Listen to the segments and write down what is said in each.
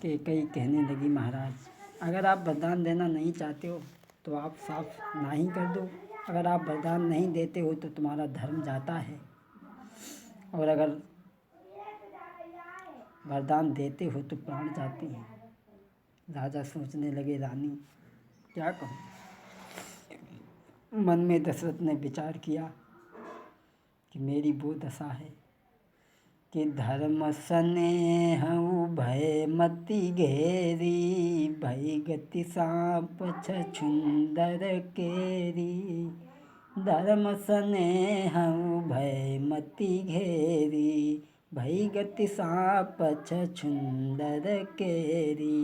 कैकेयी कहने लगी, महाराज अगर आप वरदान देना नहीं चाहते हो तो आप साफ ना ही कर दो। अगर आप वरदान नहीं देते हो तो तुम्हारा धर्म जाता है, और अगर वरदान देते हो तो प्राण जाते हैं। राजा सोचने लगे, रानी क्या कहूँ। मन में दशरथ ने विचार किया कि मेरी वो दशा है कि धर्म स्नेह भय मति घेरी, भय गति सांप छछुंदर केरी। धर्म स्नेह भय मति घेरी, भय गति सांप छछुंदर केरी।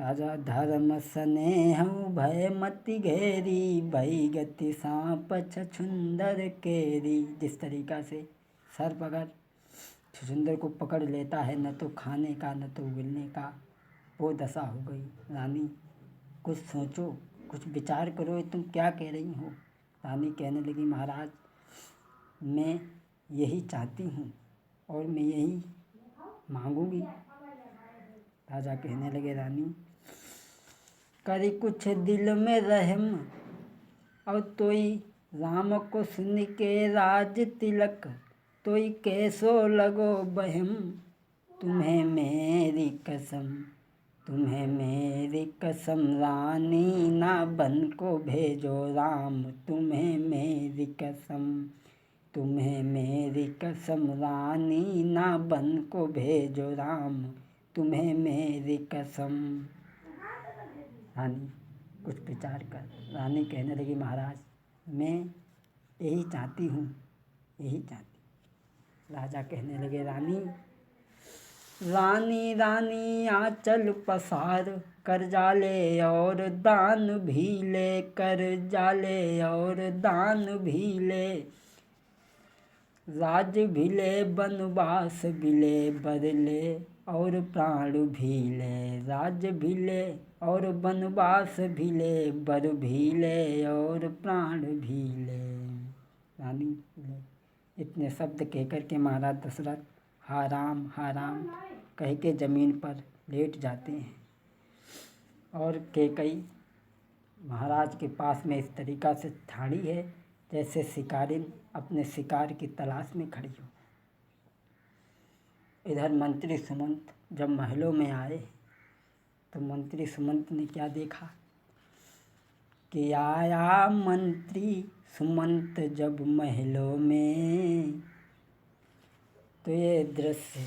राजा धर्म स्नेह भय मति घेरी, भय गति सांप छछुंदर केरी। जिस तरीका से सर्प अगर छछुंदर को पकड़ लेता है, न तो खाने का न तो उगलने का, वो दशा हो गई। रानी कुछ सोचो, कुछ विचार करो, ये तुम क्या कह रही हो। रानी कहने लगी, महाराज मैं यही चाहती हूँ और मैं यही मांगूंगी। राजा कहने लगे, रानी करी कुछ दिल में रहम, और तोई राम को सुन के राज तिलक, तोई कैसो लगो बहम। तुम्हें मेरी कसम, तुम्हें मेरी कसम रानी, ना बन को भेजो राम। तुम्हें मेरी कसम, तुम्हें मेरी कसम रानी, ना बन को भेजो राम। तुम्हें मेरी कसम। रानी कुछ विचार कर रानी कहने लगी, महाराज मैं यही चाहती हूँ, यही चाहती। राजा कहने लगे, रानी रानी रानी आंचल पसार, कर जाले और दान भी ले, कर जाले और दान भी ले। राज भी ले वनवास भी ले, बदले और प्राण भी ले। राज भी ले और वनवास भी ले, बर भी ले और प्राण भी ले। रानी इतने शब्द कहकर के महाराज दशरथ हा राम कह के ज़मीन पर लेट जाते हैं, और कैकेयी महाराज के पास में इस तरीक़ा से ठाड़ी है जैसे शिकारिन अपने शिकार की तलाश में खड़ी हो। इधर मंत्री सुमंत जब महलों में आए तो मंत्री सुमंत ने क्या देखा कि आया मंत्री सुमंत जब महलों में, तो ये दृश्य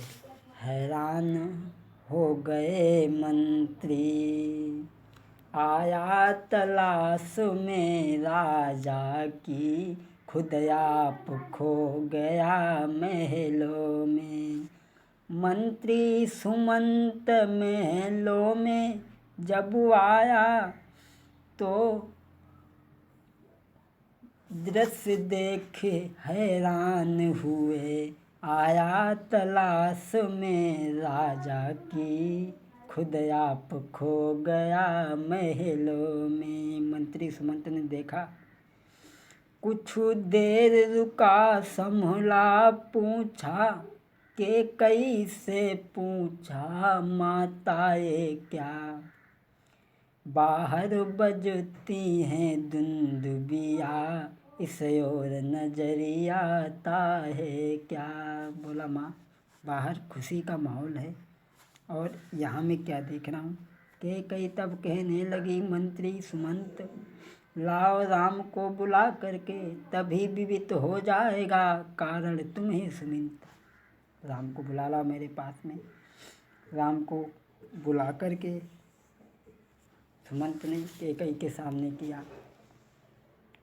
हैरान हो गए मंत्री। आया तलाश में राजा की, खुद आप खो गया महलों में। मंत्री सुमंत महलों में जब आया तो दृश्य देखे हैरान हुए। आया तलाश में राजा की, खुद आप खो गया महलों में। मंत्री सुमंत ने देखा, कुछ देर रुका संभला, पूछा कैकेयी से पूछा, माताए क्या बाहर बजती हैं दुंदुबिया, इस ओर नजरिया आता है क्या। बोला, माँ बाहर खुशी का माहौल है और यहाँ मैं क्या देख रहा हूँ। कैकेयी तब कहने लगी, मंत्री सुमंत लाओ राम को बुला करके, तभी विदित हो जाएगा कारण तुम्हें सुमिंत। राम को बुला लाओ मेरे पास में। राम को बुला करके सुमंत ने कैकेयी के सामने किया।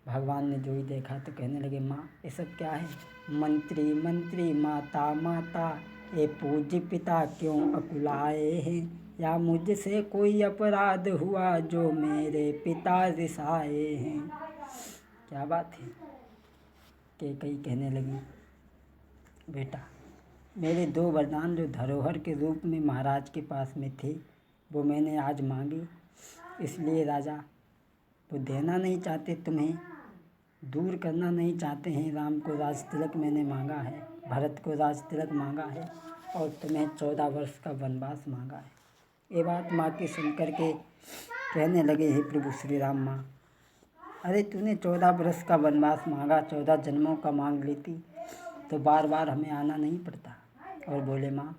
भगवान ने जो ही देखा तो कहने लगे, माँ ये सब क्या है। मंत्री मंत्री माता माता, ये पूज्य पिता क्यों अकुलाए हैं, या मुझसे कोई अपराध हुआ जो मेरे पिता रिसाए हैं। क्या बात है। कैकेयी कहने लगी, बेटा मेरे 2 वरदान जो धरोहर के रूप में महाराज के पास में थे वो मैंने आज मांगी, इसलिए राजा वो देना नहीं चाहते, तुम्हें दूर करना नहीं चाहते हैं। राम को राज तिलक मैंने मांगा है, भरत को राज तिलक मांगा है, और तुम्हें 14 वर्ष का वनवास मांगा है। ये बात माँ की सुन कर के कहने लगे, हे प्रभु श्री राम माँ, अरे तूने 14 वर्ष का वनवास मांगा, 14 जन्मों का मांग लेती तो बार बार हमें आना नहीं पड़ता। और बोले, माँ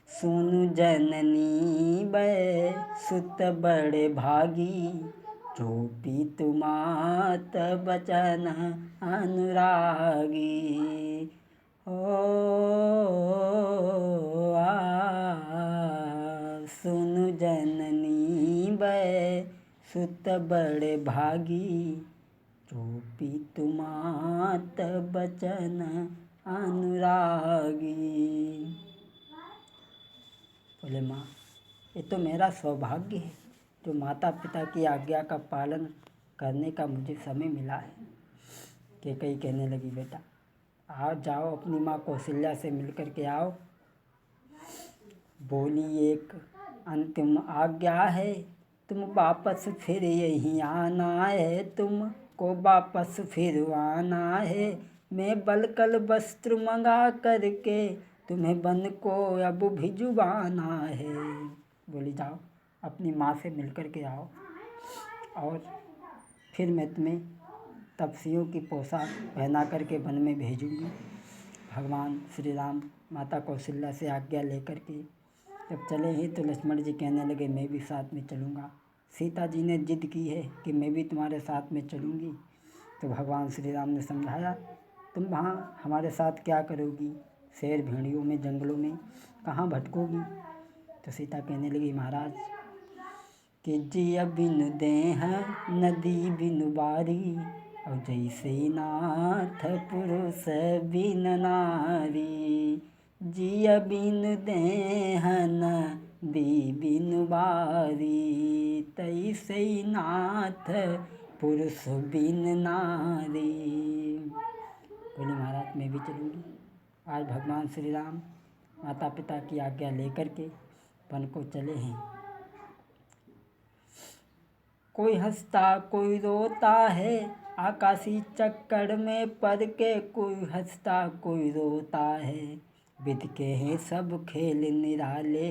सुनु जननी बै सुत बड़े भागी, जो पीतु मात बचन अनुरागी। ओ सुनु जननी बै सुत बड़े भागी, जो पीतु मात बचन अनुरागी। बोले, माँ ये तो मेरा सौभाग्य है जो माता पिता की आज्ञा का पालन करने का मुझे समय मिला है। कैकेयी कहने लगी, बेटा आओ, जाओ अपनी माँ कौशल्या से मिल कर के आओ। बोली, एक अंतिम आज्ञा है, तुम वापस फिर यहीं आना है, तुमको वापस फिर आना है। मैं बलकल वस्त्र मंगा करके तुम्हें वन को अब भिजवाना है। बोली, जाओ अपनी माँ से मिल कर के आओ और फिर मैं तुम्हें तपस्वियों की पोशाक पहना करके वन में भेजूँगी। भगवान श्री राम माता कौशल्या से आज्ञा लेकर के जब चले हैं तो लक्ष्मण जी कहने लगे, मैं भी साथ में चलूँगा। सीता जी ने जिद की है कि मैं भी तुम्हारे साथ में चलूँगी। तो भगवान श्री राम ने समझाया, तुम वहाँ हमारे साथ क्या करोगी, शेर भेड़ियों में जंगलों में कहाँ भटकोगी। तो सीता कहने लगी, महाराज कि जिया बिनु देह नदी बिनु बारी, और जैसे नाथ पुरुष बिन नारी। जिया बिनु देह नदी बिनु बारी, तैसे नाथ पुरुष बिन नारी। बोले, महाराज मैं भी चलूँगी। आज भगवान श्री राम माता पिता की आज्ञा लेकर के वन को चले हैं। कोई हंसता कोई रोता है, आकाशी चक्कर में पड़ के कोई हंसता कोई रोता है। विधि के हैं सब खेल निराले,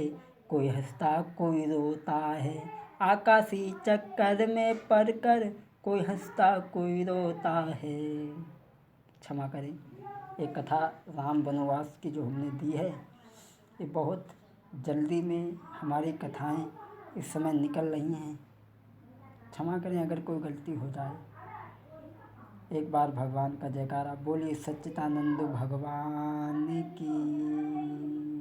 कोई हंसता कोई रोता है। आकाशी चक्कर में पड़ कर कोई हंसता कोई रोता है। क्षमा करें, ये कथा राम वनवास की जो हमने दी है, ये बहुत जल्दी में हमारी कथाएं इस समय निकल रही हैं। क्षमा करें अगर कोई गलती हो जाए। एक बार भगवान का जयकारा बोलिए, सच्चिदानंद भगवान की।